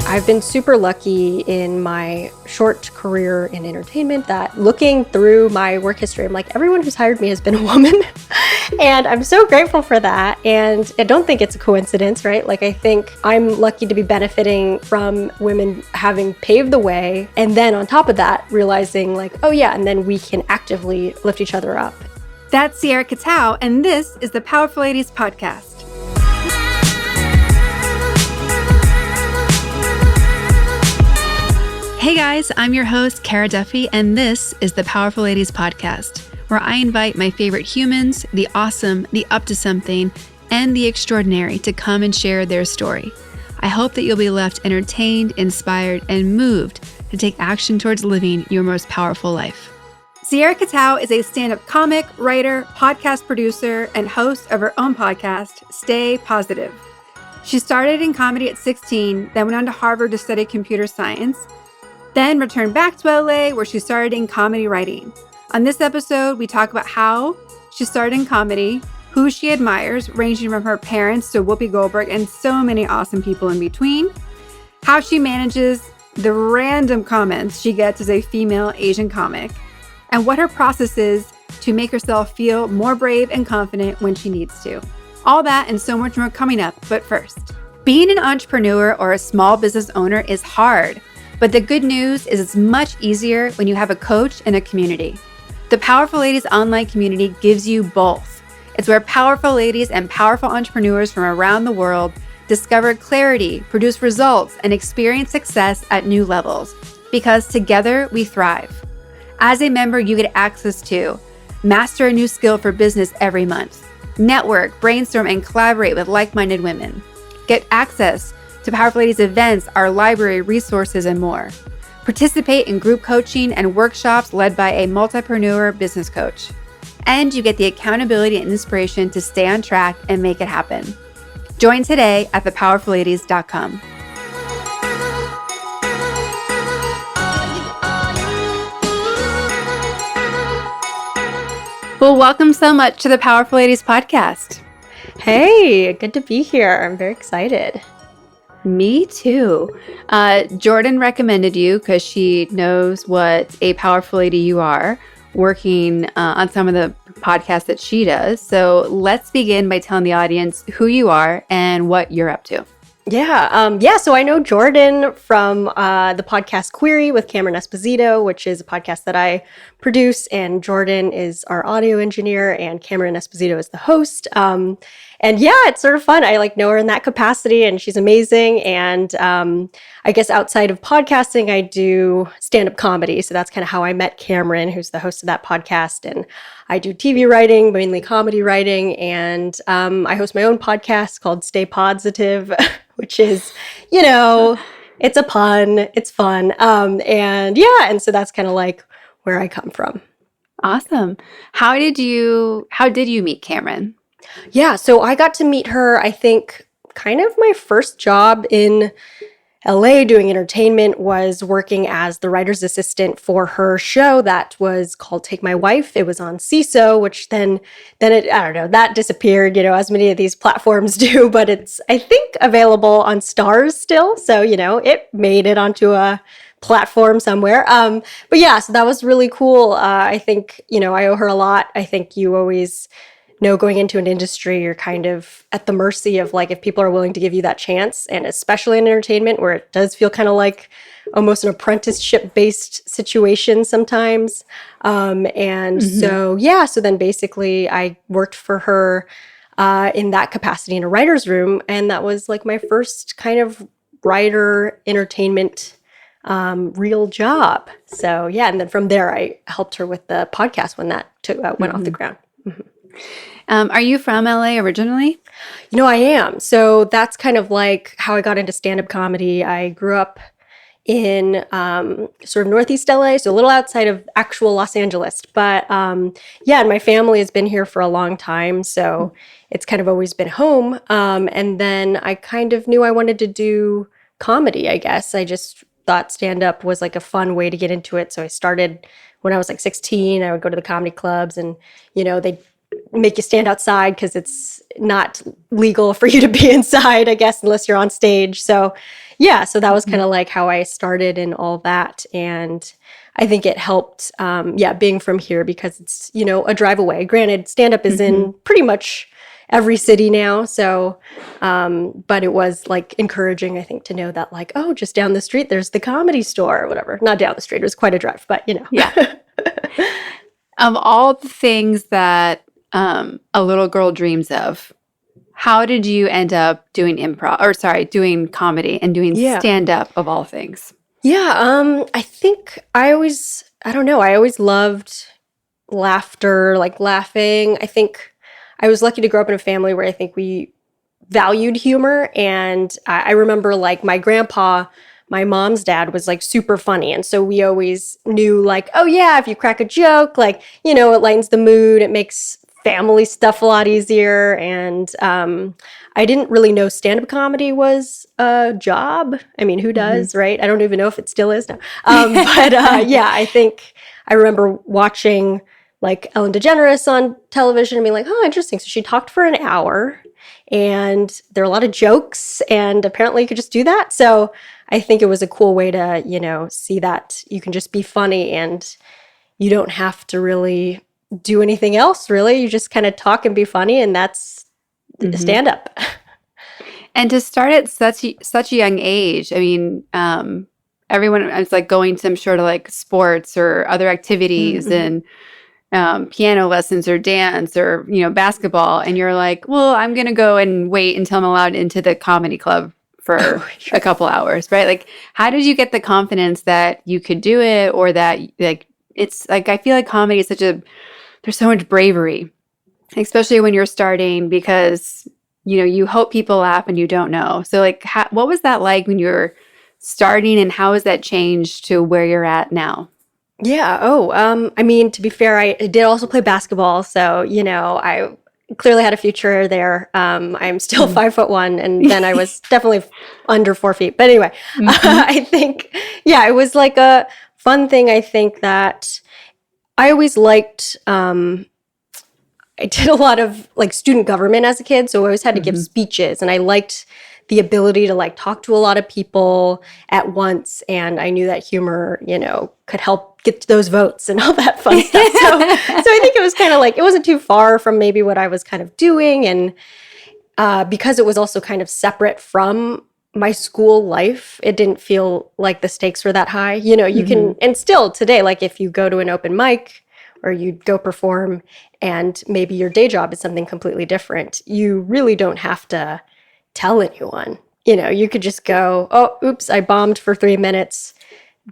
I've been super lucky in my short career in entertainment that looking through my work history, I'm like, everyone who's hired me has been a woman. And I'm so grateful for that. And I don't think it's a coincidence, right? Like, I think I'm lucky to be benefiting from women having paved the way. And then on top of that, realizing like, oh yeah, and then we can actively lift each other up. That's Sierra Katow, and this is the Powerful Ladies Podcast. Hey guys, I'm your host, Cara Duffy, and this is the Powerful Ladies Podcast, where I invite my favorite humans, the awesome, the up to something, and the extraordinary to come and share their story. I hope that you'll be left entertained, inspired, and moved to take action towards living your most powerful life. Sierra Katow is a stand-up comic, writer, podcast producer, and host of her own podcast, Stay Positive. She started in comedy at 16, then went on to Harvard to study computer science, then returned back to LA where she started in comedy writing. On this episode, we talk about how she started in comedy, who she admires, ranging from her parents to Whoopi Goldberg and so many awesome people in between, how she manages the random comments she gets as a female Asian comic, and what her process is to make herself feel more brave and confident when she needs to. All that and so much more coming up, but first, being an entrepreneur or a small business owner is hard. But the good news is it's much easier when you have a coach and a community. The Powerful Ladies online community gives you both. It's where powerful ladies and powerful entrepreneurs from around the world discover clarity, produce results, and experience success at new levels. Because together we thrive. As a member, you get access to master a new skill for business every month, network, brainstorm, and collaborate with like-minded women, get access to Powerful Ladies events, our library, resources, and more. Participate in group coaching and workshops led by a multipreneur business coach. And you get the accountability and inspiration to stay on track and make it happen. Join today at thepowerfulladies.com. Well, welcome so much to the Powerful Ladies Podcast. Hey, good to be here. I'm very excited. Me too. Jordan recommended you because she knows what a powerful lady you are, working on some of the podcasts that she does. So let's begin by telling the audience who you are and what you're up to. So I know Jordan from the podcast Query with Cameron Esposito, which is a podcast that I produce, and Jordan is our audio engineer, and Cameron Esposito is the host. And yeah, it's sort of fun. I know her in that capacity, and she's amazing. And I guess outside of podcasting, I do stand-up comedy. So that's kind of how I met Cameron, who's the host of that podcast. And I do TV writing, mainly comedy writing. And I host my own podcast called Stay Podsitive, which is, it's a pun. It's fun. And so that's kind of like where I come from. Awesome. How did you meet Cameron? Yeah, so I got to meet her, I think, kind of my first job in LA doing entertainment was working as the writer's assistant for her show that was called Take My Wife. It was on CISO, which then it, I don't know, that disappeared, as many of these platforms do, but it's, I think, available on Stars still. So, it made it onto a platform somewhere. But yeah, so that was really cool. I think, I owe her a lot. I think you always going into an industry, you're kind of at the mercy of if people are willing to give you that chance, and especially in entertainment where it does feel kind of like almost an apprenticeship-based situation sometimes. So then basically I worked for her in that capacity in a writer's room, and that was my first kind of writer entertainment real job. So yeah, and then from there I helped her with the podcast when that went off the ground. Mm-hmm. Are you from LA originally? I am. So that's kind of how I got into stand-up comedy. I grew up in sort of Northeast LA, so a little outside of actual Los Angeles. But and my family has been here for a long time, so it's kind of always been home. And then I kind of knew I wanted to do comedy, I guess. I just thought stand-up was a fun way to get into it. So I started when I was 16. I would go to the comedy clubs, and, they make you stand outside because it's not legal for you to be inside, I guess, unless you're on stage. So yeah, so that was kind of like how I started and all that. And I think it helped, being from here because it's, a drive away. Granted, stand-up is in pretty much every city now. So, but it was like encouraging, I think, to know that like, oh, just down the street, there's the Comedy Store or whatever. Not down the street. It was quite a drive, but Yeah. Of all the things that a little girl dreams of, how did you end up doing doing comedy and doing stand-up of all things? Yeah, I think I always loved laughter, like laughing. I think I was lucky to grow up in a family where I think we valued humor. And I remember like my grandpa, my mom's dad was like super funny. And so we always knew like, oh yeah, if you crack a joke, like, it lightens the mood. It makes family stuff a lot easier. And I didn't really know stand-up comedy was a job. I mean, who does, right? I don't even know if it still is now. I think I remember watching like Ellen DeGeneres on television and being like, oh, interesting. So she talked for an hour and there are a lot of jokes and apparently you could just do that. So I think it was a cool way to, see that you can just be funny and you don't have to really do anything else, really. You just kind of talk and be funny, and that's stand-up. And to start at such a young age, I mean, everyone is like going to, I'm sure, to like sports or other activities and piano lessons or dance or, basketball. And you're like, well, I'm going to go and wait until I'm allowed into the comedy club for a couple hours, right? Like, how did you get the confidence that you could do it, or that like, it's like, I feel like comedy is there's so much bravery, especially when you're starting, because, you hope people laugh and you don't know. So like, what was that like when you were starting, and how has that changed to where you're at now? Yeah. Oh, I mean, to be fair, I did also play basketball. So, I clearly had a future there. I'm still 5'1", and then I was definitely under 4 feet. But anyway, I think, it was like a fun thing. I think that I always liked, I did a lot of like student government as a kid. So I always had to give speeches, and I liked the ability to like talk to a lot of people at once. And I knew that humor, could help get those votes and all that fun stuff. So I think it was kind of like, it wasn't too far from maybe what I was kind of doing. And because it was also kind of separate from my school life, it didn't feel like the stakes were that high. You can, and still today, like if you go to an open mic or you go perform and maybe your day job is something completely different, you really don't have to tell anyone. You could just go, oh, oops, I bombed for 3 minutes.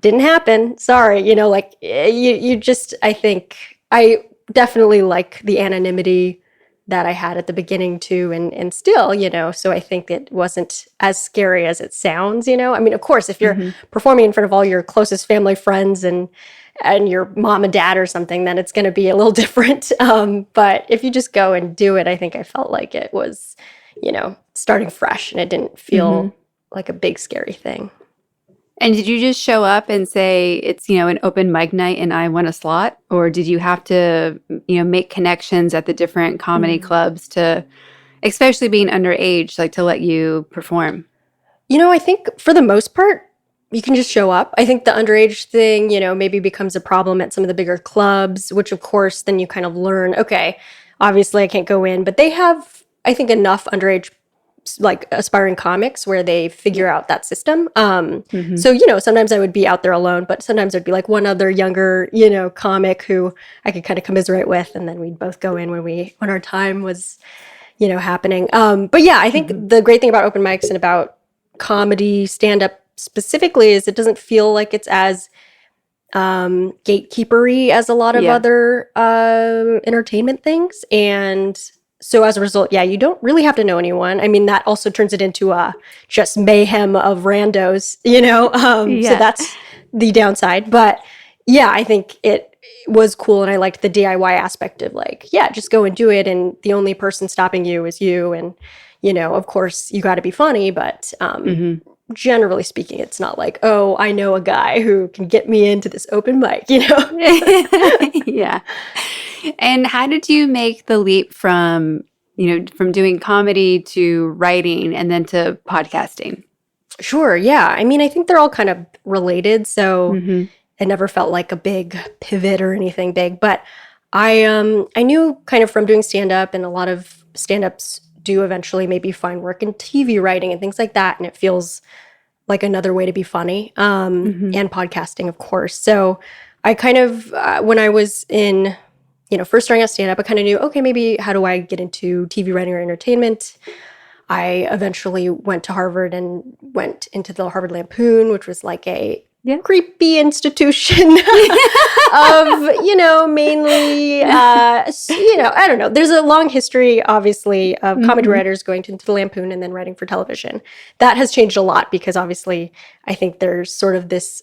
Didn't happen. Sorry. You just, I think I definitely like the anonymity that I had at the beginning too. And still, so I think it wasn't as scary as it sounds, I mean, of course, if you're performing in front of all your closest family friends and your mom and dad or something, then it's going to be a little different. But if you just go and do it, I think I felt like it was, starting fresh, and it didn't feel like a big scary thing. And did you just show up and say it's, an open mic night and I want a slot? Or did you have to, make connections at the different comedy clubs to, especially being underage, like to let you perform? I think for the most part, you can just show up. I think the underage thing, maybe becomes a problem at some of the bigger clubs, which of course then you kind of learn, okay, obviously I can't go in, but they have, I think, enough underage like aspiring comics where they figure out that system. So, sometimes I would be out there alone, but sometimes there'd be like one other younger, comic who I could kind of commiserate with. And then we'd both go in when our time was, happening. But yeah, I think the great thing about open mics and about comedy stand-up specifically is it doesn't feel like it's as gatekeepery as a lot of other entertainment things. And so as a result, you don't really have to know anyone. I mean, that also turns it into a just mayhem of randos, so that's the downside. But yeah, I think it was cool. And I liked the DIY aspect of like, just go and do it. And the only person stopping you is you. And, of course you got to be funny, but generally speaking, it's not like, oh, I know a guy who can get me into this open mic, Yeah. And how did you make the leap from, from doing comedy to writing and then to podcasting? Sure. Yeah. I mean, I think they're all kind of related. So Mm-hmm. it never felt like a big pivot or anything big. But I knew kind of from doing stand up, and a lot of stand ups do eventually maybe find work in TV writing and things like that. And it feels like another way to be funny, Mm-hmm. and podcasting, of course. So I kind of, when I was in, first starting out stand up, I kind of knew, okay, maybe how do I get into TV writing or entertainment? I eventually went to Harvard and went into the Harvard Lampoon, which was like a creepy institution of, mainly, I don't know. There's a long history, obviously, of comedy writers going to the Lampoon and then writing for television. That has changed a lot because obviously I think there's sort of this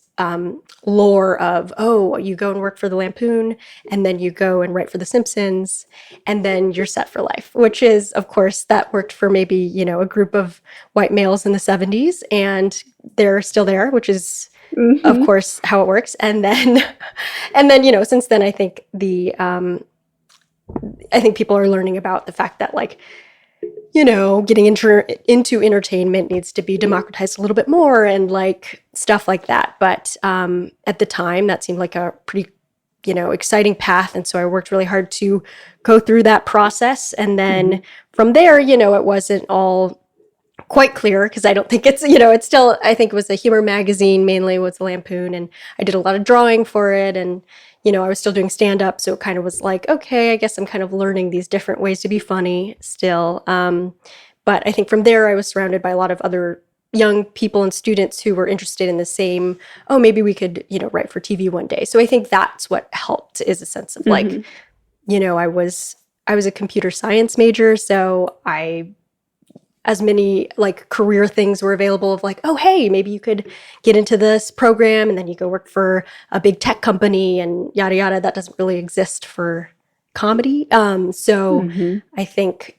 lore of, oh, you go and work for the Lampoon and then you go and write for The Simpsons and then you're set for life, which is, of course, that worked for maybe, a group of white males in the 70s and they're still there, which is, of course, how it works. And then, since then, I think I think people are learning about the fact that, like, getting into entertainment needs to be democratized a little bit more and like stuff like that. But at the time, that seemed like a pretty, exciting path. And so I worked really hard to go through that process. And then from there, it wasn't all quite clear because I don't think it's, it's still, I think it was a humor magazine, mainly was the Lampoon. And I did a lot of drawing for it. And, I was still doing stand up. So it kind of was like, okay, I guess I'm kind of learning these different ways to be funny still. But I think from there, I was surrounded by a lot of other young people and students who were interested in the same, oh, maybe we could, write for TV one day. So I think that's what helped, is a sense of like, I was a computer science major. So as many like career things were available of like, oh, hey, maybe you could get into this program and then you go work for a big tech company and yada, yada. That doesn't really exist for comedy. So I think,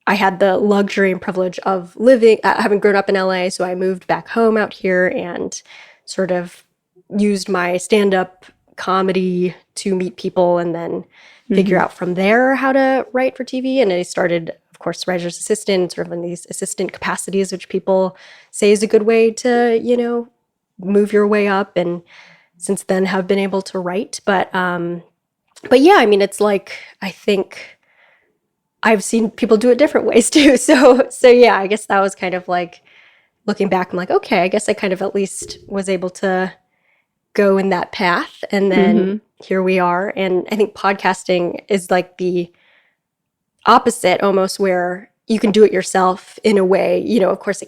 I had the luxury and privilege of having grown up in LA. So I moved back home out here and sort of used my stand-up comedy to meet people and then figure out from there how to write for TV. And I started, of course, writer's assistant, sort of in these assistant capacities, which people say is a good way to, move your way up. And since then have been able to write. But yeah, I mean, it's like, I think I've seen people do it different ways too. So yeah, I guess that was kind of like, looking back, I'm like, okay, I guess I kind of at least was able to go in that path. And then here we are. And I think podcasting is like the opposite almost, where you can do it yourself in a way, of course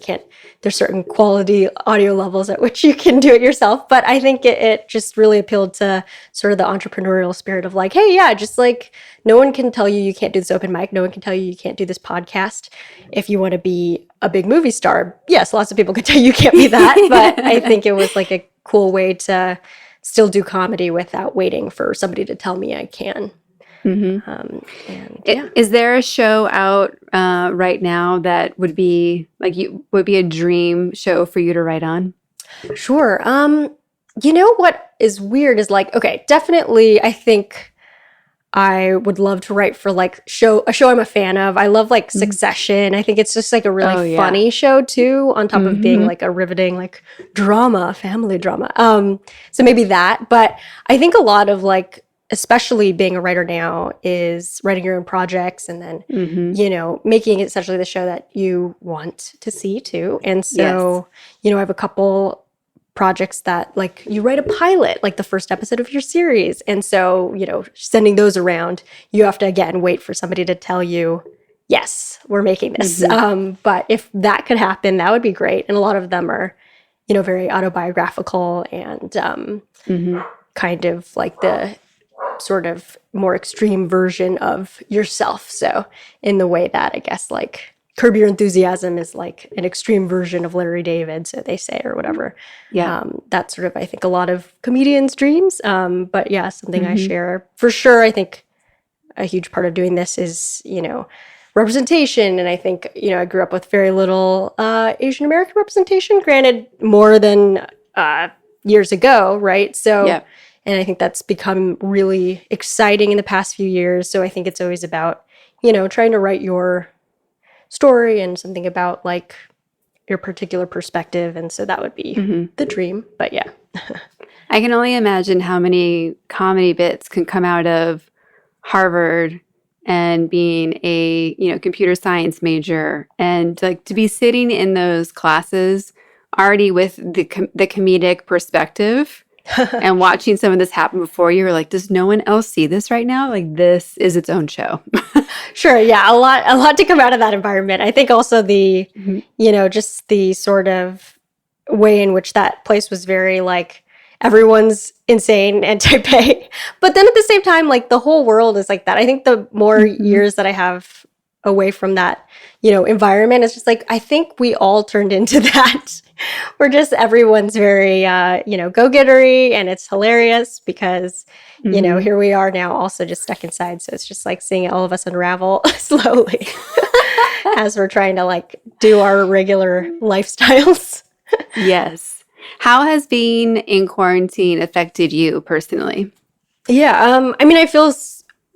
there's certain quality audio levels at which you can do it yourself. But I think it just really appealed to sort of the entrepreneurial spirit of like, hey, yeah, just like no one can tell you can't do this open mic. No one can tell you can't do this podcast. If you want to be a big movie star, yes, lots of people can tell you can't be that. But I think it was like a cool way to still do comedy without waiting for somebody to tell me I can. Is there a show out right now that would be a dream show for you to write on? Sure. What is weird is like, okay, definitely I think I would love to write for like a show I'm a fan of. I love like Succession. I think it's just like a really funny show too, on top of being like a riveting like family drama. So maybe that, but I think a lot of like, especially being a writer now, is writing your own projects and then, making it essentially the show that you want to see too. And so, I have a couple projects that like you write a pilot, like the first episode of your series. And so, sending those around, you have to again wait for somebody to tell you, yes, we're making this. But if that could happen, that would be great. And a lot of them are, very autobiographical and kind of like the sort of more extreme version of yourself. So in the way that I guess like Curb Your Enthusiasm is like an extreme version of Larry David, so they say, or whatever. Yeah. That's sort of, I think, a lot of comedians' dreams. But yeah, something I share for sure. I think a huge part of doing this is, representation. And I think, I grew up with very little Asian American representation, granted more than years ago, right? So And I think that's become really exciting in the past few years. So I think it's always about, trying to write your story and something about like your particular perspective. And so that would be the dream. But yeah. I can only imagine how many comedy bits can come out of Harvard and being a, computer science major, and like to be sitting in those classes already with the comedic perspective and watching some of this happen before you were like, does no one else see this right now? Like, this is its own show. Sure. Yeah. A lot to come out of that environment. I think also the, just the sort of way in which that place was very like, everyone's insane and type A. But then at the same time, like the whole world is like that. I think the more years that I have away from that, environment, it's just like, I think we all turned into that. We're just, everyone's very, go-gettery, and it's hilarious because, here we are now also just stuck inside. So it's just like seeing all of us unravel slowly as we're trying to like do our regular lifestyles. Yes. How has being in quarantine affected you personally? Yeah. I feel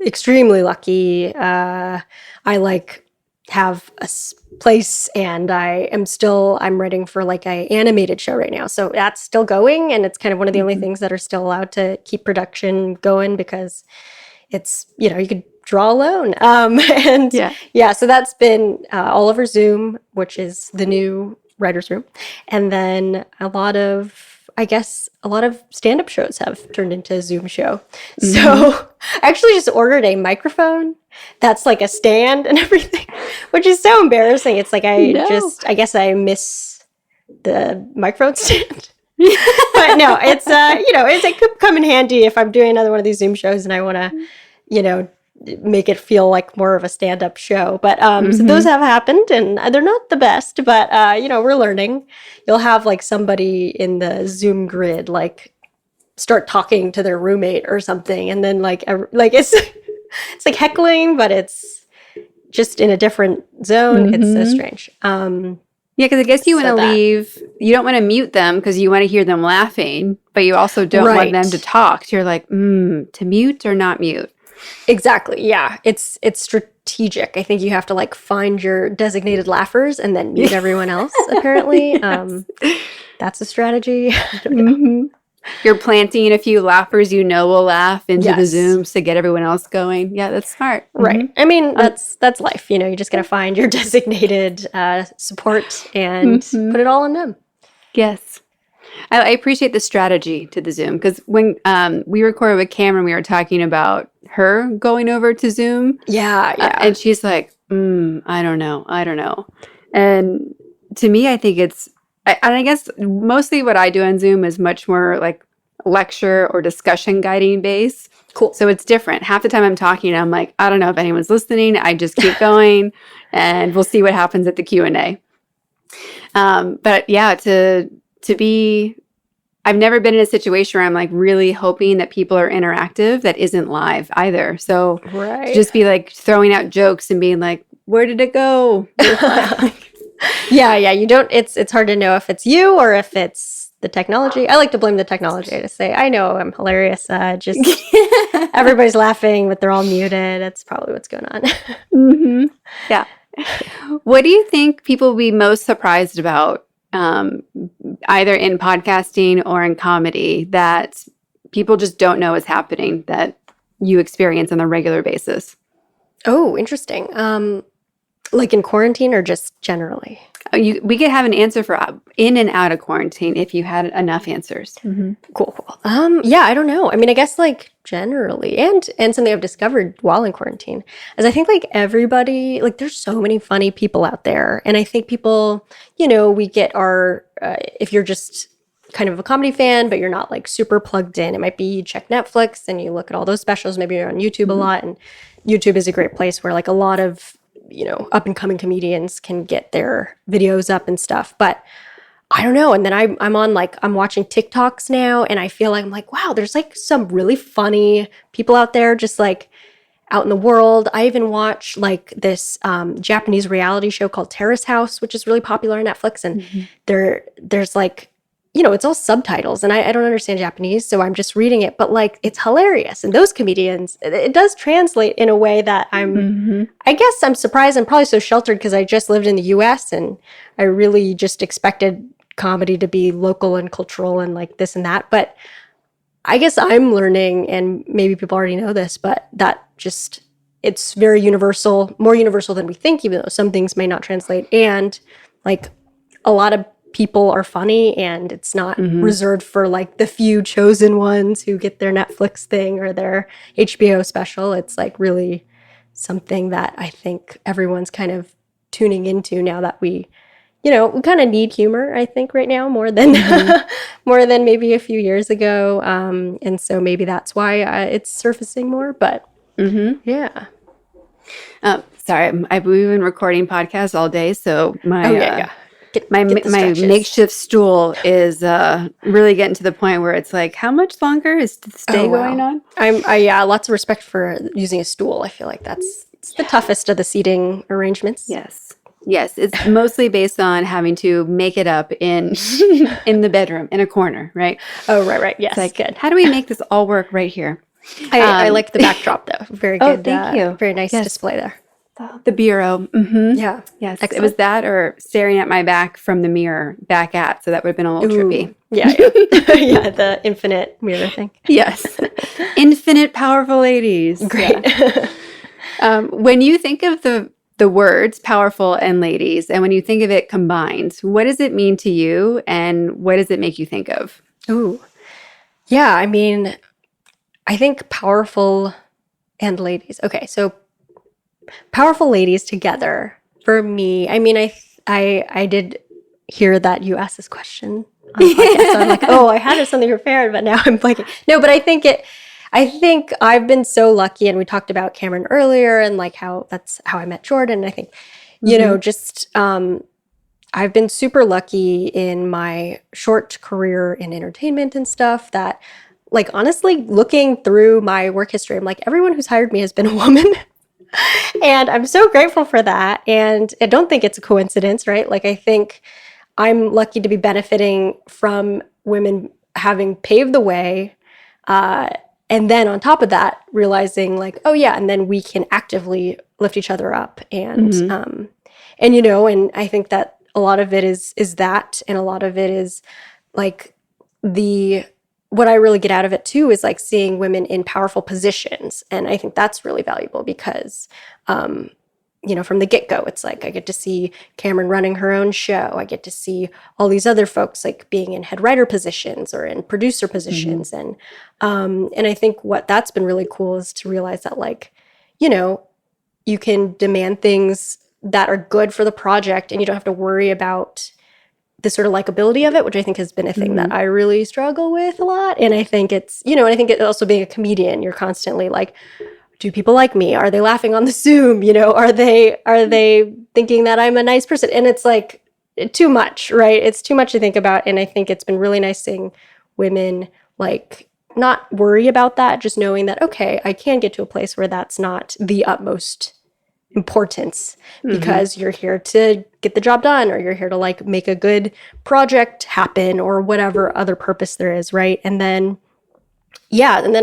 extremely lucky. I like have a place, and I'm writing for like a animated show right now. So that's still going, and it's kind of one of the only things that are still allowed to keep production going because it's, you could draw alone. So that's been all over Zoom, which is the new writer's room. And then a lot of stand-up shows have turned into a Zoom show. So I actually just ordered a microphone that's like a stand and everything, which is so embarrassing. It's like I guess I miss the microphone stand. But no, it could come in handy if I'm doing another one of these Zoom shows and I want to, make it feel like more of a stand-up show. But so those have happened, and they're not the best, but we're learning. You'll have like somebody in the Zoom grid like start talking to their roommate or something, and then like it's it's like heckling, but it's just in a different zone. It's so strange. Yeah, because I guess you want to leave. You don't want to mute them because you want to hear them laughing, but you also don't want them to talk. So you're like, to mute or not mute. Exactly. Yeah. It's strategic. I think you have to like find your designated laughers and then mute everyone else, apparently. Yes. That's a strategy. I don't know. You're planting a few laughers will laugh into the Zooms to get everyone else going. Yeah, that's smart. Right. I mean, that's life. You just got to find your designated support and put it all on them. Yes. I appreciate the strategy to the Zoom because when we recorded with Cameron, we were talking about her going over to Zoom. Yeah. And she's like, I don't know. And to me, I think I guess mostly what I do on Zoom is much more like lecture or discussion guiding based. Cool. So it's different. Half the time I'm talking, I'm like, I don't know if anyone's listening. I just keep going and we'll see what happens at the Q&A. But yeah, I've never been in a situation where I'm like really hoping that people are interactive that isn't live either. So to just be like throwing out jokes and being like, where did it go? Yeah. You don't, it's hard to know if it's you or if it's the technology. I like to blame the technology to say, I know I'm hilarious. Just everybody's laughing, but they're all muted. That's probably what's going on. Yeah. What do you think people will be most surprised about? Either in podcasting or in comedy that people just don't know is happening that you experience on a regular basis? Oh, interesting. Like in quarantine or just generally? We could have an answer for in and out of quarantine if you had enough answers. Cool. Yeah, I don't know. I mean, I guess like generally and something I've discovered while in quarantine is I think like everybody, like there's so many funny people out there. And I think people, we get our, if you're just kind of a comedy fan, but you're not like super plugged in, it might be you check Netflix and you look at all those specials. Maybe you're on YouTube a lot, and YouTube is a great place where like a lot of, up and coming comedians can get their videos up and stuff. But I don't know. And then I'm watching TikToks now, and I feel like I'm like, wow, there's like some really funny people out there just like out in the world. I even watch like this Japanese reality show called Terrace House, which is really popular on Netflix. And there's like, it's all subtitles and I don't understand Japanese, so I'm just reading it, but like it's hilarious. And those comedians, it does translate in a way that I guess I'm surprised. I'm probably so sheltered because I just lived in the US and I really just expected comedy to be local and cultural and like this and that. But I guess I'm learning, and maybe people already know this, but that just, it's very universal, more universal than we think, even though some things may not translate. And like a lot of people are funny, and it's not reserved for like the few chosen ones who get their Netflix thing or their HBO special. It's like really something that I think everyone's kind of tuning into now that we kind of need humor, I think, right now more than more than maybe a few years ago. And so maybe that's why it's surfacing more. But yeah. Sorry, we've been recording podcasts all day, so my my stretches. makeshift stool is really getting to the point where it's like, how much longer is the stay going on? Lots of respect for using a stool. I feel like it's the toughest of the seating arrangements. Yes, it's mostly based on having to make it up in in the bedroom in a corner, right? Oh, right. Yes, it's like, good. How do we make this all work right here? I like the backdrop though. Very good. Thank you. Very nice display there. The bureau. Yeah. Yes. Excellent. It was that or staring at my back from the mirror back at. So that would have been a little trippy. Yeah. Yeah. The infinite mirror thing. Yes. Infinite powerful ladies. Great. Yeah. When you think of the words powerful and ladies, and when you think of it combined, what does it mean to you and what does it make you think of? Ooh. Yeah. I mean, I think powerful and ladies. Okay. So powerful ladies together for me. I mean, I did hear that you asked this question on the podcast. So I'm like, I had something prepared, but now I'm blanking. No, but I think I've been so lucky, and we talked about Cameron earlier and like that's how I met Jordan. I think, just I've been super lucky in my short career in entertainment and stuff that, like, honestly, looking through my work history, I'm like, everyone who's hired me has been a woman. And I'm so grateful for that. And I don't think it's a coincidence, right? Like, I think I'm lucky to be benefiting from women having paved the way. And then on top of that, realizing like, oh yeah, and then we can actively lift each other up. And, and I think that a lot of it is that, and a lot of it is like what I really get out of it too is like seeing women in powerful positions. And I think that's really valuable because, from the get-go, it's like I get to see Cameron running her own show. I get to see all these other folks like being in head writer positions or in producer positions. And I think what that's been really cool is to realize that like, you can demand things that are good for the project and you don't have to worry about the sort of likability of it, which I think has been a thing that I really struggle with a lot. And I think it's, and I think it also being a comedian, you're constantly like, do people like me? Are they laughing on the Zoom? Are they thinking that I'm a nice person? And it's like too much, right? It's too much to think about. And I think it's been really nice seeing women like not worry about that, just knowing that, okay, I can get to a place where that's not the utmost importance because you're here to get the job done, or you're here to like make a good project happen, or whatever other purpose there is, right? And then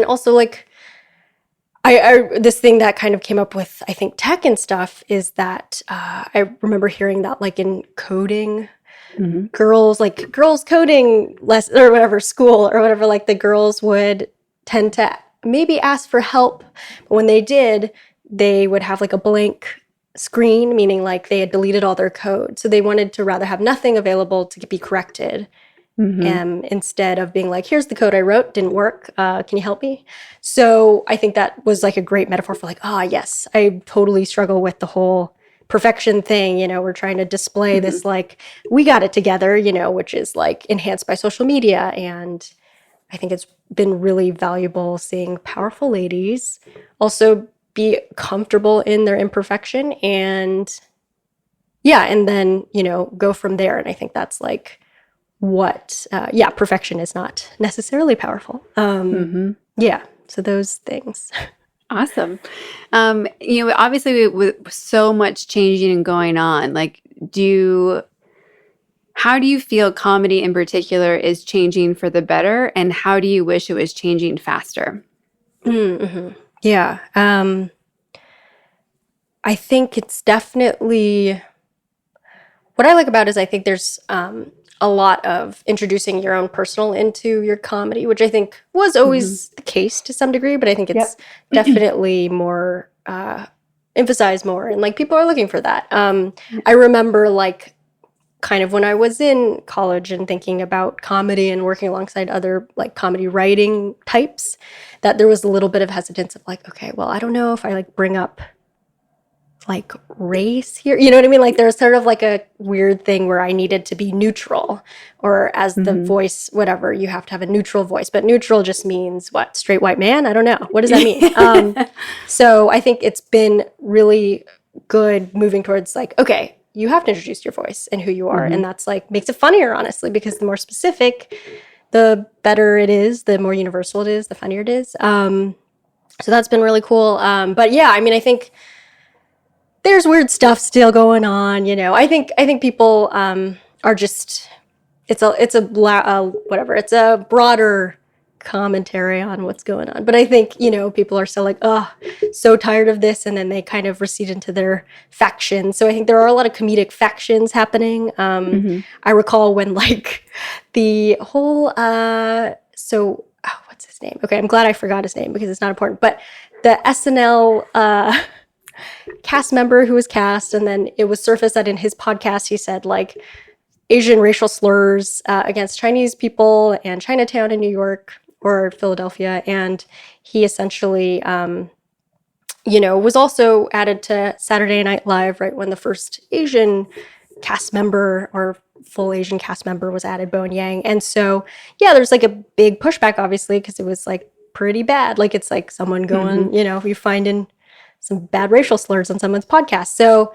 also like I this thing that kind of came up with, I think, tech and stuff is that I remember hearing that like in coding, girls coding less or whatever, school or whatever, like the girls would tend to maybe ask for help, but when they did, they would have like a blank screen, meaning like they had deleted all their code. So they wanted to rather have nothing available to be corrected instead of being like, here's the code I wrote, didn't work. Can you help me? So I think that was like a great metaphor for like, yes, I totally struggle with the whole perfection thing. We're trying to display this like, we got it together, which is like enhanced by social media. And I think it's been really valuable seeing powerful ladies also be comfortable in their imperfection and then, go from there. And I think that's like what, perfection is not necessarily powerful. So those things. Awesome. Obviously with so much changing and going on, like, do How do you feel comedy in particular is changing for the better, and how do you wish it was changing faster? Mm-hmm. Yeah. I think it's definitely what I like about it is I think there's a lot of introducing your own personal into your comedy, which I think was always the case to some degree, but I think it's definitely more emphasized more, and like people are looking for that. I remember like kind of when I was in college and thinking about comedy and working alongside other like comedy writing types, that there was a little bit of hesitance of like, okay, well, I don't know if I like bring up like race here. You know what I mean? Like there's sort of like a weird thing where I needed to be neutral, or as the voice, whatever, you have to have a neutral voice. But neutral just means what? Straight white man? I don't know. What does that mean? So I think it's been really good moving towards like, okay, you have to introduce your voice and who you are. And that's like makes it funnier, honestly, because the more specific, the better it is, the more universal it is, the funnier it is. So that's been really cool. But yeah, I mean, I think there's weird stuff still going on, you know. I think people are just it's a broader commentary on what's going on. But I think, you know, people are still like, oh, so tired of this, and then they kind of recede into their factions. So I think there are a lot of comedic factions happening. I recall when like the whole what's his name? Okay, I'm glad I forgot his name because it's not important. But the SNL cast member who was cast, and then it was surfaced that in his podcast he said like Asian racial slurs against Chinese people and Chinatown in New York or Philadelphia, and he essentially was also added to Saturday Night Live right when the first Asian cast member or full Asian cast member was added, Bowen Yang. And so yeah, there's like a big pushback obviously because it was like pretty bad. Like it's like someone going, you find in some bad racial slurs on someone's podcast. So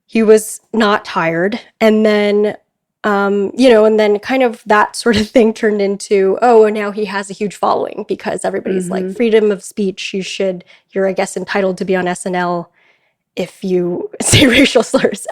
he was not hired. And then, and then kind of that sort of thing turned into, oh, and now he has a huge following because everybody's like freedom of speech. You're, I guess, entitled to be on SNL if you say racial slurs.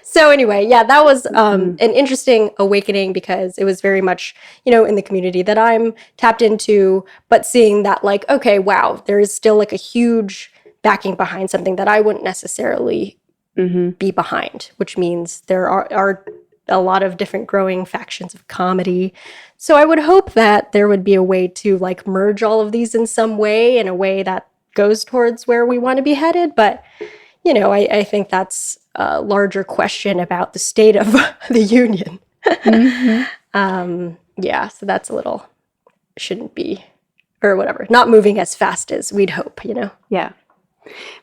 So anyway, yeah, that was an interesting awakening because it was very much, in the community that I'm tapped into, but seeing that like, okay, wow, there is still like a huge backing behind something that I wouldn't necessarily be behind, which means there are a lot of different growing factions of comedy. So I would hope that there would be a way to like merge all of these in some way, in a way that goes towards where we want to be headed. But, I think that's a larger question about the state of the union. Yeah, so that's a little, shouldn't be, or whatever, not moving as fast as we'd hope, Yeah.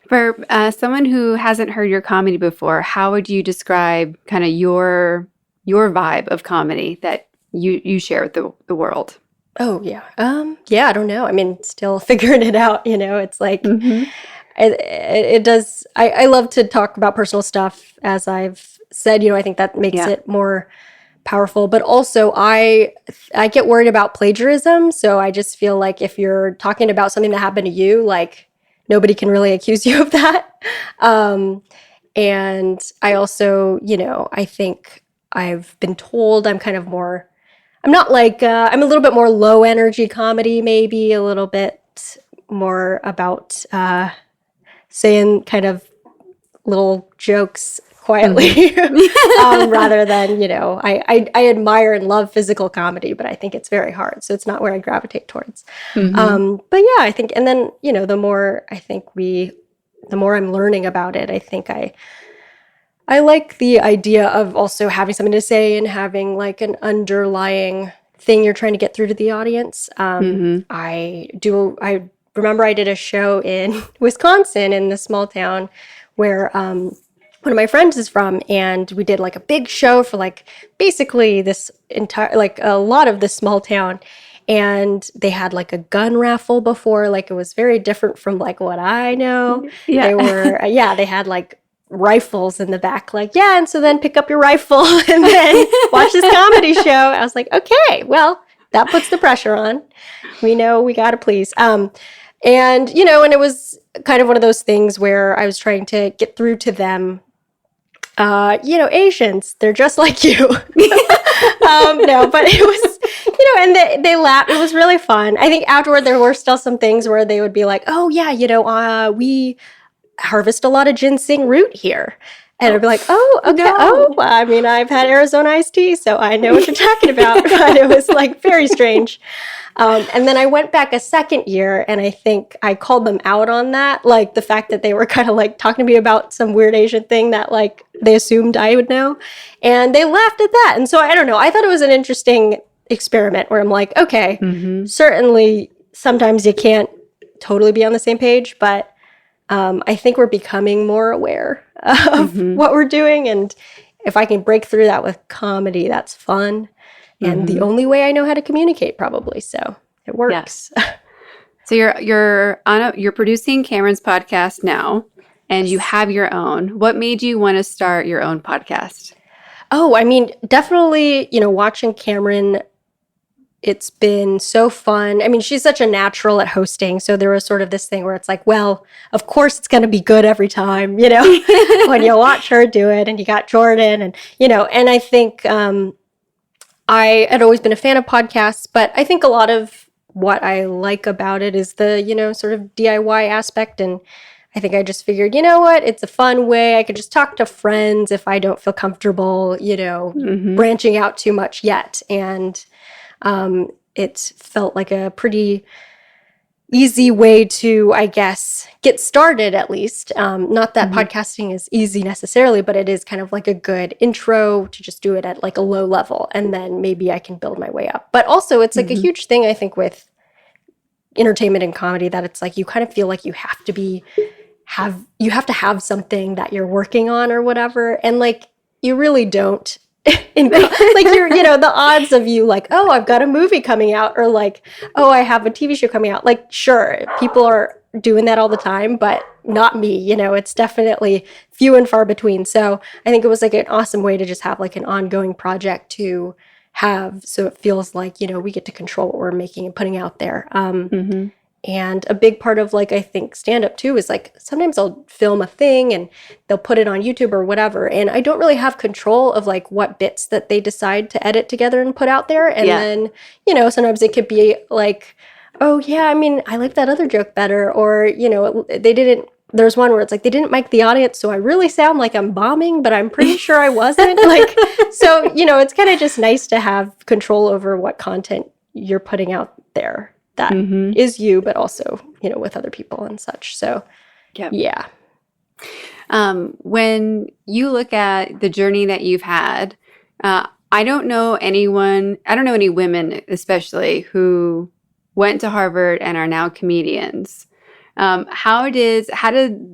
For someone who hasn't heard your comedy before, how would you describe kind of your vibe of comedy that you share with the world? Oh, yeah. Yeah, I don't know. I mean, still figuring it out, it's like, it does, I love to talk about personal stuff, as I've said, I think that makes it more powerful, but also I get worried about plagiarism. So I just feel like if you're talking about something that happened to you, like, nobody can really accuse you of that. And I also, I think I've been told I'm kind of more, I'm not like, I'm a little bit more low energy comedy, maybe a little bit more about saying kind of little jokes quietly rather than, I admire and love physical comedy, but I think it's very hard. So it's not where I gravitate towards. But yeah, I think, and then, the more I'm learning about it, I think I like the idea of also having something to say and having like an underlying thing you're trying to get through to the audience. I remember I did a show in Wisconsin in this small town where, one of my friends is from, and we did like a big show for like basically this entire, like a lot of this small town. And they had like a gun raffle before, like it was very different from like what I know. Yeah. They were, they had like rifles in the back, like, yeah. And so then pick up your rifle and then watch this comedy show. I was like, okay, well, that puts the pressure on. We know we got to please. And it was kind of one of those things where I was trying to get through to them Asians, they're just like you. No, but it was, and they laughed. It was really fun. I think afterward there were still some things where they would be like, oh yeah, we harvest a lot of ginseng root here. And I'd be like, oh, okay. No. Oh, I mean, I've had Arizona iced tea, so I know what you're talking about. But it was like very strange. And then I went back a second year, and I think I called them out on that, like the fact that they were kind of like talking to me about some weird Asian thing that like they assumed I would know. And they laughed at that. And so I don't know. I thought it was an interesting experiment where I'm like, okay, certainly sometimes you can't totally be on the same page, but I think we're becoming more aware of what we're doing. And if I can break through that with comedy, that's fun. And the only way I know how to communicate, probably. So it works. Yeah. So you're producing Cameron's podcast now, and you have your own. What made you want to start your own podcast? Oh, I mean, definitely, watching Cameron, it's been so fun. I mean, she's such a natural at hosting. So there was sort of this thing where it's like, well, of course it's going to be good every time, when you watch her do it. And you got Jordan and, and I think I had always been a fan of podcasts, but I think a lot of what I like about it is the, sort of DIY aspect. And I think I just figured, you know what, it's a fun way. I could just talk to friends if I don't feel comfortable, branching out too much yet. And it felt like a pretty easy way to, I guess, get started at least. Not that podcasting is easy necessarily, but it is kind of like a good intro to just do it at like a low level. And then maybe I can build my way up. But also it's like a huge thing, I think, with entertainment and comedy that it's like you kind of feel like you have to have something that you're working on or whatever. And like you really don't. Like you're, the odds of you like, oh, I've got a movie coming out, or like, oh, I have a TV show coming out. Like, sure, people are doing that all the time, but not me. It's definitely few and far between. So I think it was like an awesome way to just have like an ongoing project to have, so it feels like we get to control what we're making and putting out there. And a big part of like, I think stand-up too is like, sometimes I'll film a thing and they'll put it on YouTube or whatever. And I don't really have control of like what bits that they decide to edit together and put out there. And then, sometimes it could be like, oh yeah, I mean, I like that other joke better. Or, there's one where it's like, they didn't mic the audience. So I really sound like I'm bombing, but I'm pretty sure I wasn't. So, it's kind of just nice to have control over what content you're putting out there. That is you, but also, with other people and such. So, yeah. When you look at the journey that you've had, I don't know any women especially who went to Harvard and are now comedians. How did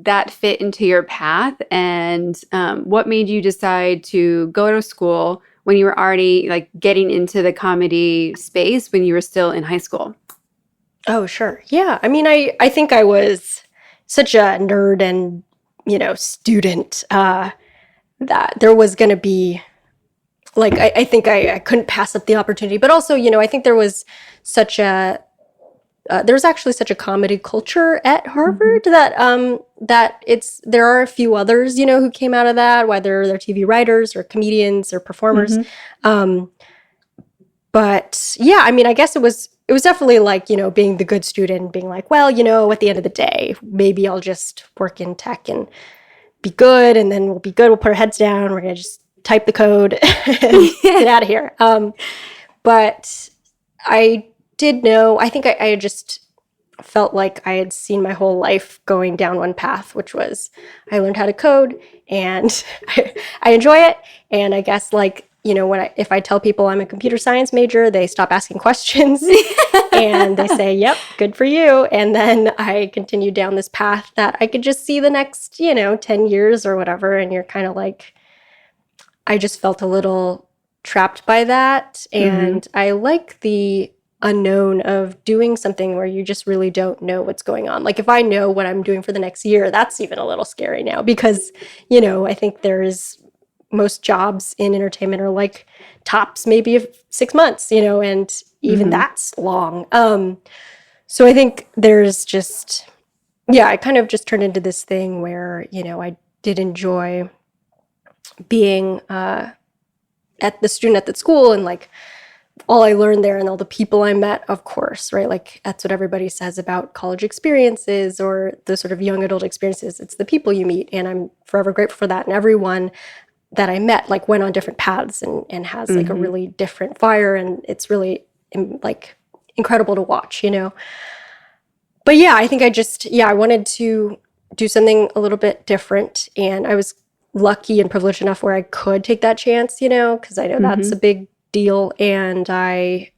that fit into your path? And what made you decide to go to school when you were already like getting into the comedy space when you were still in high school? Oh, sure. Yeah. I mean, I think I was such a nerd and, student that there was going to be, like, I think I couldn't pass up the opportunity. But also, I think there was there's actually such a comedy culture at Harvard that there are a few others, who came out of that, whether they're TV writers or comedians or performers. But yeah, I mean, I guess it was definitely like, being the good student, being like, well, at the end of the day, maybe I'll just work in tech and be good. And then we'll be good. We'll put our heads down. We're going to just type the code and get out of here. But I did know, I think I just felt like I had seen my whole life going down one path, which was I learned how to code and I enjoy it. And I guess like, if I tell people I'm a computer science major, they stop asking questions and they say, yep, good for you. And then I continued down this path that I could just see the next, 10 years or whatever. And you're kind of like, I just felt a little trapped by that. And I like the unknown of doing something where you just really don't know what's going on. Like if I know what I'm doing for the next year, that's even a little scary now because, I think there's most jobs in entertainment are like tops maybe of 6 months, and even that's long. So I think there's just, I kind of just turned into this thing where, I did enjoy being at the student at the school and like all I learned there and all the people I met, of course, right? Like that's what everybody says about college experiences or the sort of young adult experiences. It's the people you meet. And I'm forever grateful for that. And everyone that I met like went on different paths and has like a really different fire. And it's really like incredible to watch, you know? But yeah, I think I wanted to do something a little bit different. And I was lucky and privileged enough where I could take that chance, you know, because I know that's a big deal. And I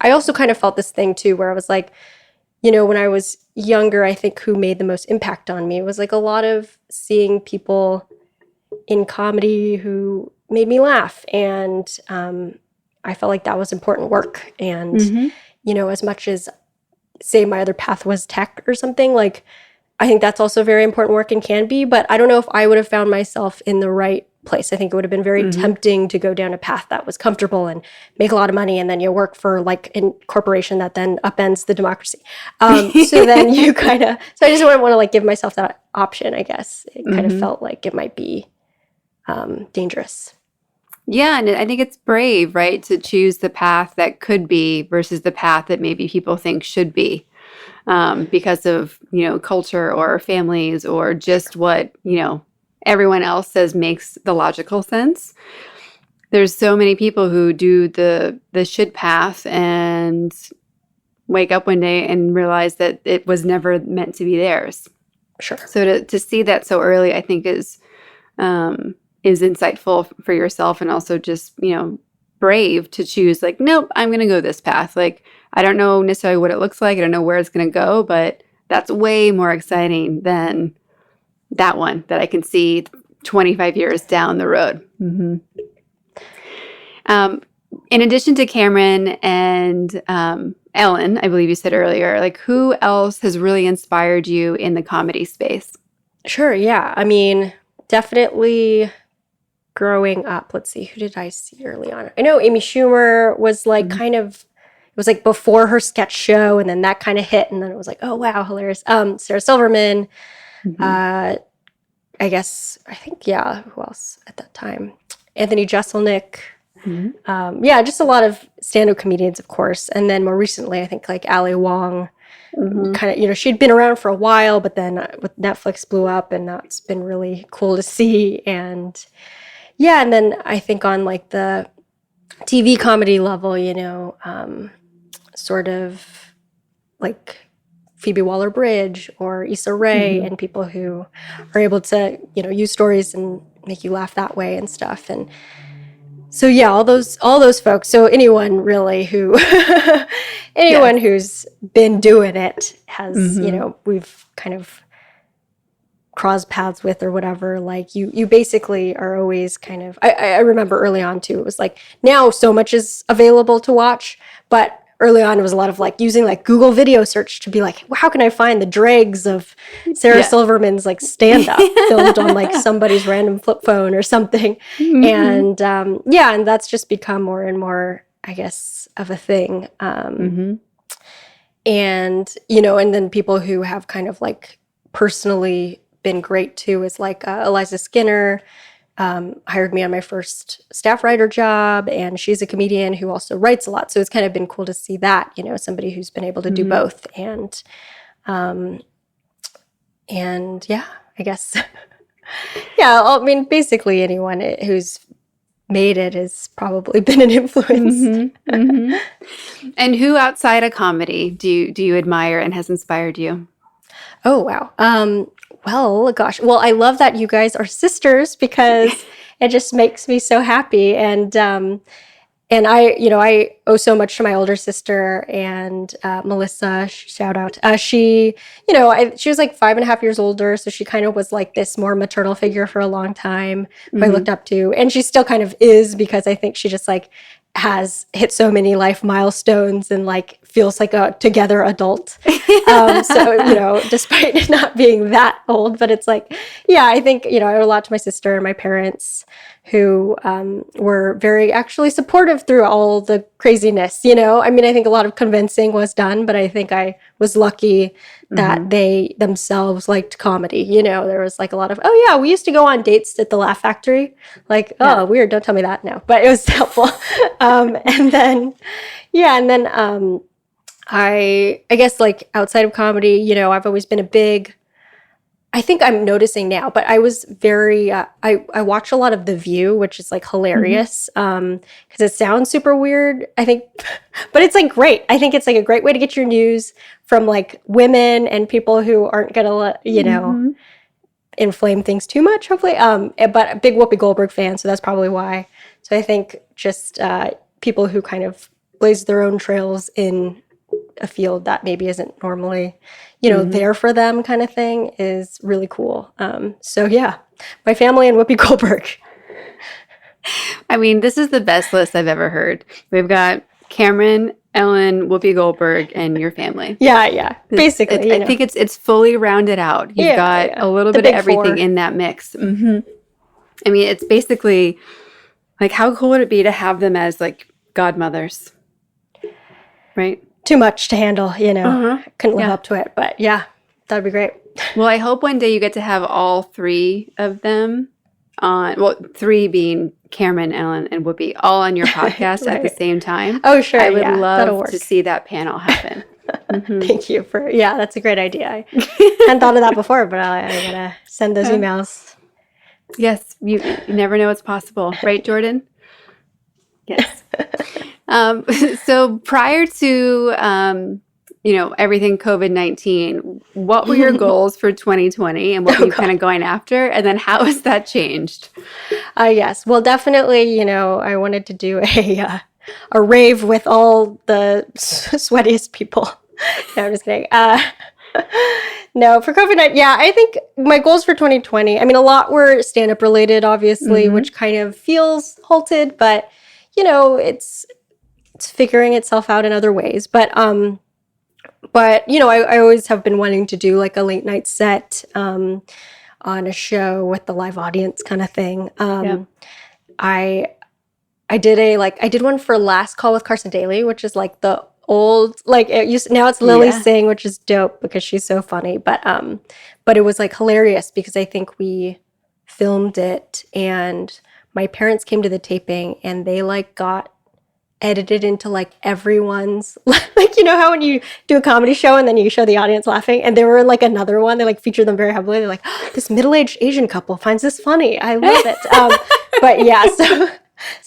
also kind of felt this thing too, where I was like, you know, when I was younger, I think who made the most impact on me was like a lot of seeing people in comedy who made me laugh. And I felt like that was important work. And, you know, as much as say my other path was tech or something, like I think that's also very important work and can be, but I don't know if I would have found myself in the right place. I think it would have been very tempting to go down a path that was comfortable and make a lot of money, and then you work for like a corporation that then upends the democracy. So then you so I just didn't want to like give myself that option, I guess. It kind of felt like it might be dangerous. Yeah, and I think it's brave, right, to choose the path that could be versus the path that maybe people think should be. Because of, you know, culture or families or just what, you know, everyone else says makes the logical sense. There's so many people who do the should path and wake up one day and realize that it was never meant to be theirs. Sure. So to see that so early, I think is insightful for yourself, and also just, you know, brave to choose like, nope, I'm going to go this path. Like, I don't know necessarily what it looks like. I don't know where it's going to go, but that's way more exciting than that one that I can see 25 years down the road. In addition to Cameron and Ellen, I believe you said earlier, like who else has really inspired you in the comedy space? Sure. Yeah. I mean, definitely growing up. Let's see. Who did I see early on? I know Amy Schumer was like kind of, it was like before her sketch show, and then that kind of hit, and then it was like, oh wow, hilarious. Sarah Silverman, I think, yeah, who else at that time? Anthony Jeselnik. Yeah, just a lot of stand-up comedians, of course. And then more recently, I think like Ali Wong, kind of, you know, she'd been around for a while, but then with Netflix blew up, and that's been really cool to see. And yeah, and then I think on like the TV comedy level, you know, sort of like Phoebe Waller-Bridge or Issa Rae, and people who are able to, you know, use stories and make you laugh that way and stuff. And so yeah, all those folks. So anyone really who who's been doing it has, you know, we've kind of crossed paths with or whatever. Like you basically are always kind of, I remember early on too, it was like now so much is available to watch, but early on it was a lot of like using like Google video search to be like, well, how can I find the dregs of Sarah Silverman's like stand-up filmed on like somebody's random flip phone or something. And and that's just become more and more, I guess, of a thing. And, you know, and then people who have kind of like personally been great too is like Eliza Skinner, hired me on my first staff writer job, and she's a comedian who also writes a lot. So it's kind of been cool to see that, you know, somebody who's been able to do both. And yeah, I guess, yeah, I mean, basically anyone who's made it has probably been an influence. And who outside of comedy do you admire and has inspired you? Oh, wow. Well, gosh. Well, I love that you guys are sisters because it just makes me so happy. And I, you know, I owe so much to my older sister, and Melissa, shout out. She, you know, she was like 5.5 years older. So she kind of was like this more maternal figure for a long time who I looked up to. And she still kind of is, because I think she just like has hit so many life milestones and like feels like a together adult. So, despite not being that old, but it's like, yeah, I think, I owe a lot to my sister and my parents who were very actually supportive through all the craziness, I mean, I think a lot of convincing was done, but I think I was lucky that they themselves liked comedy. There was like a lot of, oh yeah, we used to go on dates at the Laugh Factory. Like, oh, weird, don't tell me that. No, but it was helpful. And then I guess like outside of comedy, I've always been I think I'm noticing now, but I was very, I watch a lot of The View, which is like hilarious because it sounds super weird, I think, but it's like great. I think it's like a great way to get your news from like women and people who aren't going to let, inflame things too much, hopefully. But a big Whoopi Goldberg fan, so that's probably why. So I think just people who kind of blaze their own trails in a field that maybe isn't normally, there for them kind of thing is really cool. So yeah, my family and Whoopi Goldberg. I mean, this is the best list I've ever heard. We've got Cameron, Ellen, Whoopi Goldberg, and your family. Yeah. Basically, I think it's fully rounded out. You've got a little bit of everything in that mix. I mean, it's basically like, how cool would it be to have them as like godmothers, right? Too much to handle, couldn't live up to it, but yeah, that'd be great. Well, I hope one day you get to have all three of them on, well, three being Cameron, Ellen, and Whoopi, all on your podcast at the same time. Oh, sure. I would love to see that panel happen. Thank you that's a great idea. I hadn't thought of that before, but I gotta send those emails. Yes, you never know what's possible. Right, Jordan? Yes. So prior to, everything COVID-19, what were your goals for 2020 and what were you kind of going after? And then how has that changed? Yes. Well, definitely, I wanted to do a rave with all the sweatiest people. No, I'm just kidding. No, for COVID-19, yeah, I think my goals for 2020, I mean, a lot were stand-up related, obviously, which kind of feels halted, but, it's figuring itself out in other ways. But I always have been wanting to do like a late night set on a show with the live audience kind of thing. I did one for Last Call with Carson Daly, which is like the old, like now it's Lily Singh, which is dope because she's so funny. But it was like hilarious because I think we filmed it and my parents came to the taping and they like got edited into like everyone's like, how when you do a comedy show and then you show the audience laughing, and they were in like another one, they like featured them very heavily. They're like, oh, this middle-aged Asian couple finds this funny, I love it. But yeah, so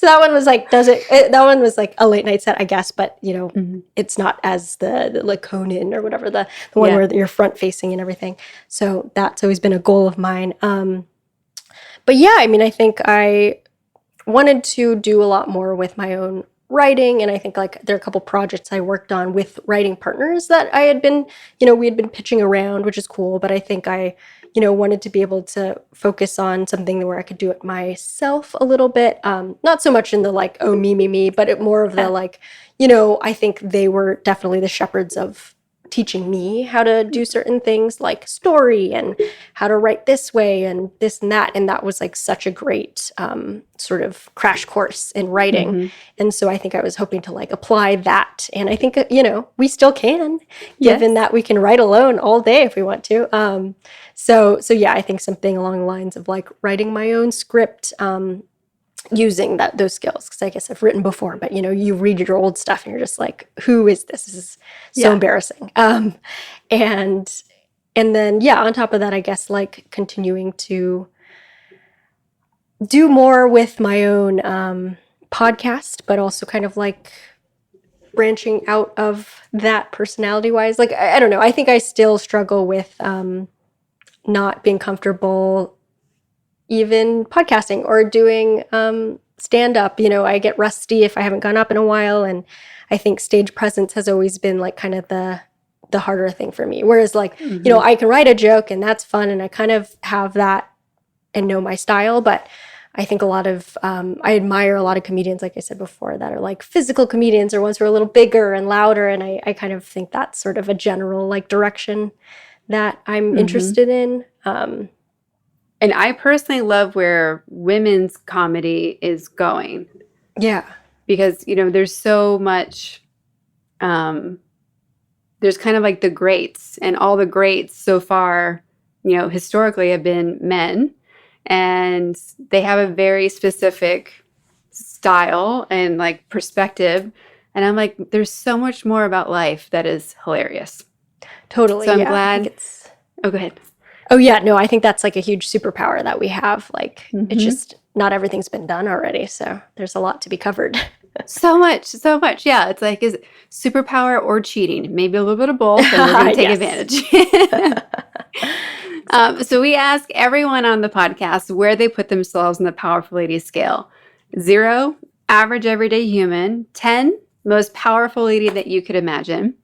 that one was like, that one was like a late night set, I guess, but it's not as the like Conan or whatever, the one where you're front facing and everything. So that's always been a goal of mine. But yeah, I mean, I think I wanted to do a lot more with my own writing, and I think like there are a couple projects I worked on with writing partners that I had been, we had been pitching around, which is cool, but I think I, wanted to be able to focus on something where I could do it myself a little bit, not so much in the like, oh, me, but more of the like, I think they were definitely the shepherds of teaching me how to do certain things like story and how to write this way and this and that. And that was like such a great sort of crash course in writing. And so I think I was hoping to like apply that. And I think, we still can, given that we can write alone all day if we want to. So yeah, I think something along the lines of like writing my own script, using those skills, because I guess I've written before, but you read your old stuff and you're just like, who is this? This is so embarrassing. And then on top of that, I guess like continuing to do more with my own podcast, but also kind of like branching out of that personality wise. Like I don't know, I think I still struggle with not being comfortable even podcasting or doing stand-up. I get rusty if I haven't gone up in a while, and I think stage presence has always been like kind of the harder thing for me. Whereas like, I can write a joke and that's fun and I kind of have that and know my style, but I think a lot of, I admire a lot of comedians, like I said before, that are like physical comedians or ones who are a little bigger and louder. And I kind of think that's sort of a general like direction that I'm interested in. And I personally love where women's comedy is going. Yeah. Because, there's so much, there's kind of like the greats, and all the greats so far, historically have been men, and they have a very specific style and like perspective. And I'm like, there's so much more about life that is hilarious. Totally. So I'm yeah, glad. Oh, go ahead. Oh, yeah. No, I think that's like a huge superpower that we have. Like, it's just not everything's been done already. So there's a lot to be covered. So much. Yeah. It's like, is it superpower or cheating? Maybe a little bit of both, and we're going to take advantage. So we ask everyone on the podcast where they put themselves in the Powerful Lady scale. 0, average everyday human. 10, most powerful lady that you could imagine.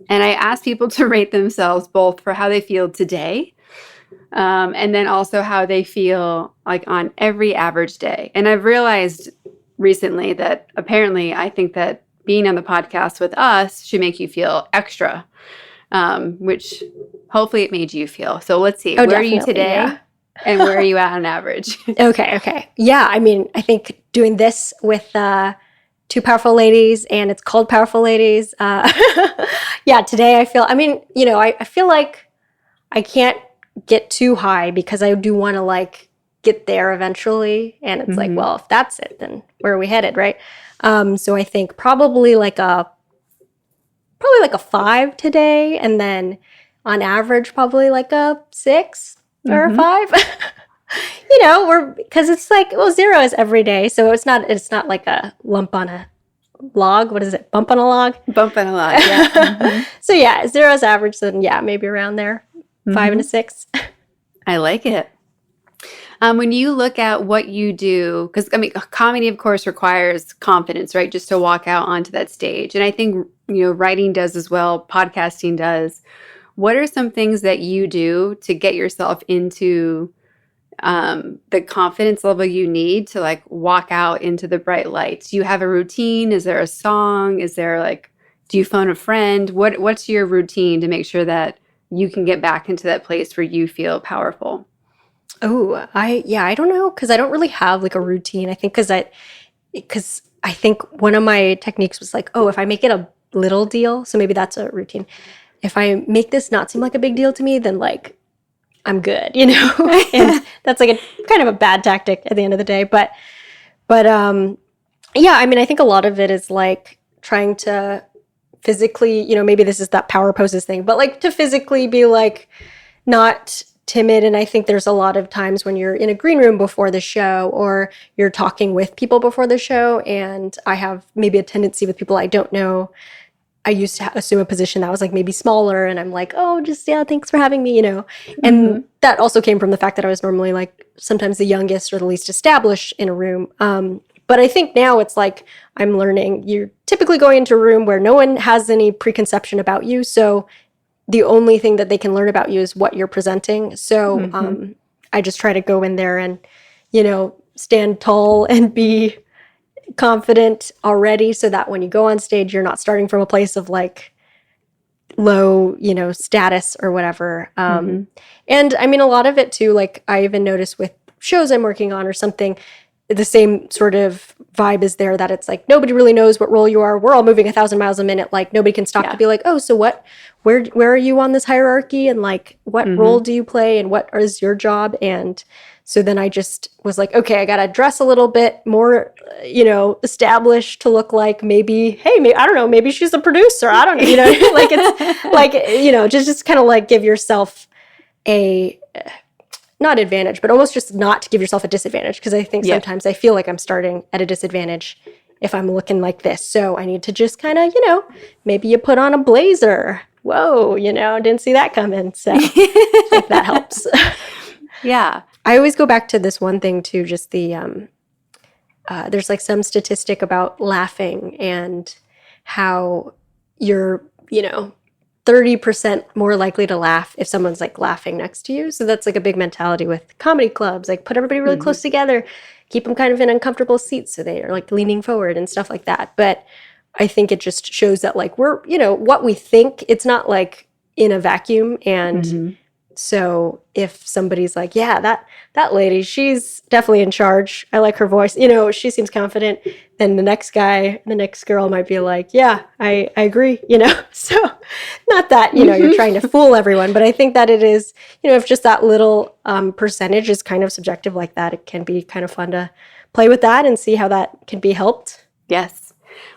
And I asked people to rate themselves both for how they feel today, and then also how they feel like on every average day. And I've realized recently that apparently I think that being on the podcast with us should make you feel extra, which hopefully it made you feel. So let's see. Where are you today? Yeah. And where are you at on average? Okay. Yeah, I mean, I think doing this with 2 powerful ladies, and it's called Powerful Ladies. Yeah, today I feel, I feel like I can't get too high because I do want to like get there eventually. And it's like, well, if that's it, then where are we headed, right? So I think probably like a 5 today, and then on average probably like a 6 or a 5. Because it's like, well, 0 is every day, so it's not like a lump on a log. What is it? Bump on a log? Bump on a log, yeah. So yeah, 0 is average, so then yeah, maybe around there. 5 and a 6. I like it. When you look at what you do, because comedy of course requires confidence, right? Just to walk out onto that stage. And I think, writing does as well, podcasting does. What are some things that you do to get yourself into the confidence level you need to like walk out into the bright lights? Do you have a routine? Is there a song? Is there like, do you phone a friend? What's your routine to make sure that you can get back into that place where you feel powerful? Oh, I don't know, because I don't really have like a routine. I think because I think one of my techniques was like, oh, if I make it a little deal, so maybe that's a routine. If I make this not seem like a big deal to me, then like I'm good, and that's like a kind of a bad tactic at the end of the day. But yeah, I think a lot of it is like trying to physically, maybe this is that power poses thing, but like to physically be like not timid. And I think there's a lot of times when you're in a green room before the show, or you're talking with people before the show, and I have maybe a tendency with people I don't know. I used to assume a position that was like maybe smaller, and I'm like, oh, just, yeah, thanks for having me, And that also came from the fact that I was normally like sometimes the youngest or the least established in a room. But I think now it's like I'm learning, you're typically going into a room where no one has any preconception about you. So the only thing that they can learn about you is what you're presenting. So I just try to go in there and, stand tall and be confident already, so that when you go on stage, you're not starting from a place of like low, status or whatever. And a lot of it too, like I even notice with shows I'm working on or something, the same sort of vibe is there, that it's like nobody really knows what role you are. We're all moving 1,000 miles a minute. Like nobody can stop to be like, oh, so where are you on this hierarchy? And like, what role do you play? And what is your job? And so then I just was like, okay, I got to dress a little bit more, established to look like maybe, hey, I don't know, maybe she's a producer. I don't know, like it's like, just kind of like give yourself a, not advantage, but almost just not to give yourself a disadvantage. Because I think sometimes I feel like I'm starting at a disadvantage if I'm looking like this. So I need to just kind of, maybe you put on a blazer. Whoa, didn't see that coming. So I think that helps. Yeah. I always go back to this one thing too, just the, there's like some statistic about laughing and how you're, 30% more likely to laugh if someone's like laughing next to you. So that's like a big mentality with comedy clubs, like put everybody really close together, keep them kind of in uncomfortable seats so they are like leaning forward and stuff like that. But I think it just shows that like we're, what we think, it's not like in a vacuum. And so if somebody's like, yeah, that lady, she's definitely in charge. I like her voice. She seems confident. Then the next girl might be like, yeah, I agree, So not that, you're trying to fool everyone, but I think that it is, if just that little percentage is kind of subjective like that, it can be kind of fun to play with that and see how that can be helped. Yes.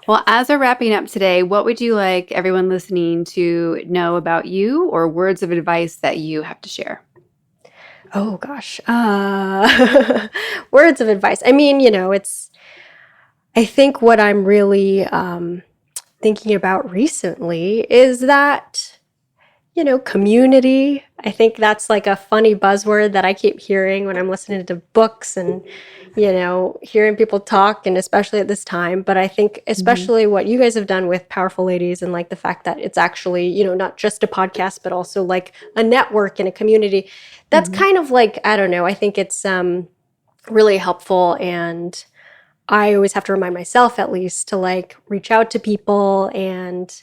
Well, as we're wrapping up today, what would you like everyone listening to know about you or words of advice that you have to share? Oh, gosh. Words of advice. I mean, I think what I'm really thinking about recently is that, community. I think that's like a funny buzzword that I keep hearing when I'm listening to books and, hearing people talk, and especially at this time. But I think especially what you guys have done with Powerful Ladies and like the fact that it's actually, not just a podcast, but also like a network and a community. That's kind of like, I don't know, I think it's really helpful. And I always have to remind myself at least to like reach out to people and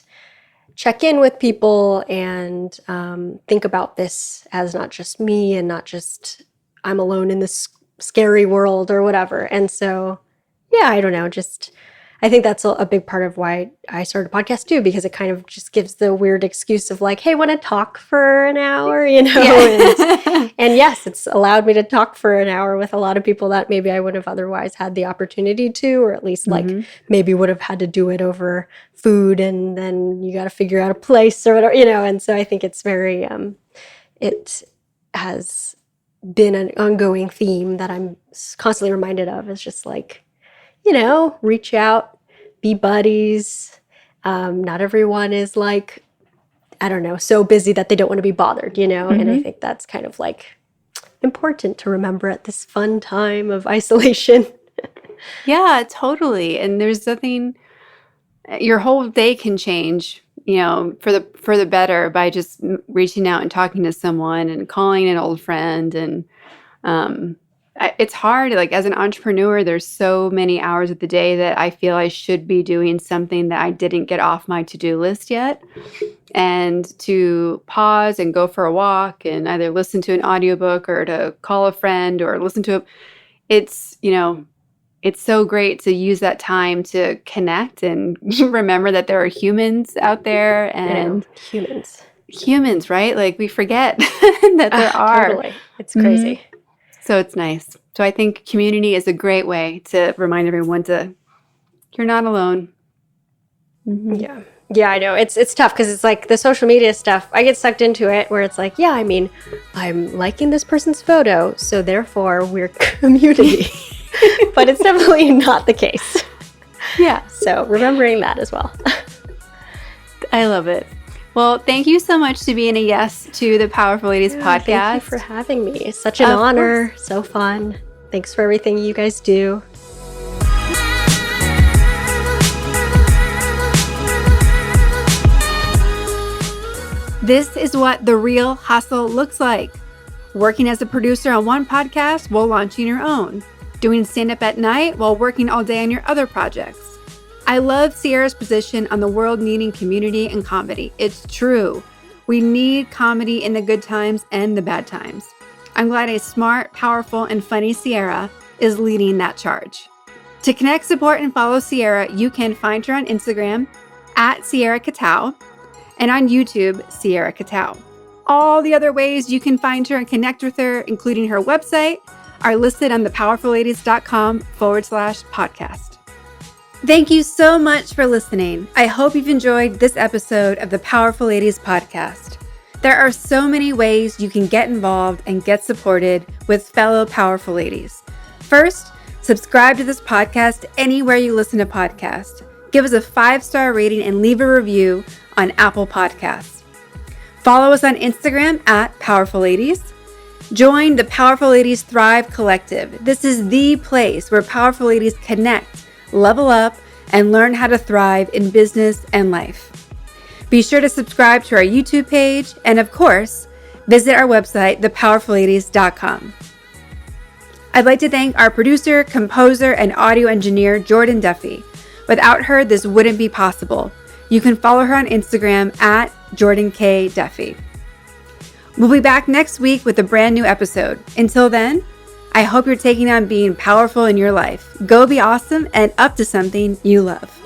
check in with people and think about this as not just me and not just I'm alone in this scary world or whatever. And so, yeah, I don't know, I think that's a big part of why I started a podcast too, because it kind of just gives the weird excuse of like, hey, want to talk for an hour, Yeah. and yes, it's allowed me to talk for an hour with a lot of people that maybe I wouldn't have otherwise had the opportunity to, or at least like maybe would have had to do it over food, and then you got to figure out a place or whatever, and so I think it's very, it has been an ongoing theme that I'm constantly reminded of, is just like, reach out, be buddies. Not everyone is like, I don't know, so busy that they don't want to be bothered, and I think that's kind of like important to remember at this fun time of isolation. Yeah, totally. And there's nothing, your whole day can change, for the better by just reaching out and talking to someone and calling an old friend. And it's hard, like as an entrepreneur, there's so many hours of the day that I feel I should be doing something that I didn't get off my to-do list yet. And to pause and go for a walk and either listen to an audiobook or to call a friend or listen to it's so great to use that time to connect and remember that there are humans out there and humans, right? Like we forget that there are. Totally. It's crazy. So it's nice. So I think community is a great way to remind everyone you're not alone. Yeah. Yeah, I know. It's tough because it's like the social media stuff. I get sucked into it where it's like, yeah, I mean, I'm liking this person's photo, so therefore we're community. But it's definitely not the case. Yeah. So remembering that as well. I love it. Well, thank you so much to being a yes to the Powerful Ladies podcast. Thank you for having me. It's such an honor. Course. So fun. Thanks for everything you guys do. This is what the real hustle looks like. Working as a producer on one podcast while launching your own. Doing stand-up at night while working all day on your other projects. I love Sierra's position on the world needing community and comedy. It's true. We need comedy in the good times and the bad times. I'm glad a smart, powerful, and funny Sierra is leading that charge. To connect, support, and follow Sierra, you can find her on Instagram at Sierra Katow and on YouTube, Sierra Katow. All the other ways you can find her and connect with her, including her website, are listed on thepowerfulladies.com/podcast. Thank you so much for listening. I hope you've enjoyed this episode of the Powerful Ladies podcast. There are so many ways you can get involved and get supported with fellow powerful ladies. First, subscribe to this podcast anywhere you listen to podcasts. Give us a 5-star rating and leave a review on Apple Podcasts. Follow us on Instagram at Powerful Ladies. Join the Powerful Ladies Thrive Collective. This is the place where powerful ladies connect, level up, and learn how to thrive in business and life. Be sure to subscribe to our YouTube page, and of course, visit our website, thepowerfulladies.com. I'd like to thank our producer, composer, and audio engineer, Jordan Duffy. Without her, this wouldn't be possible. You can follow her on Instagram at Jordan K. Duffy. We'll be back next week with a brand new episode. Until then, I hope you're taking on being powerful in your life. Go be awesome and up to something you love.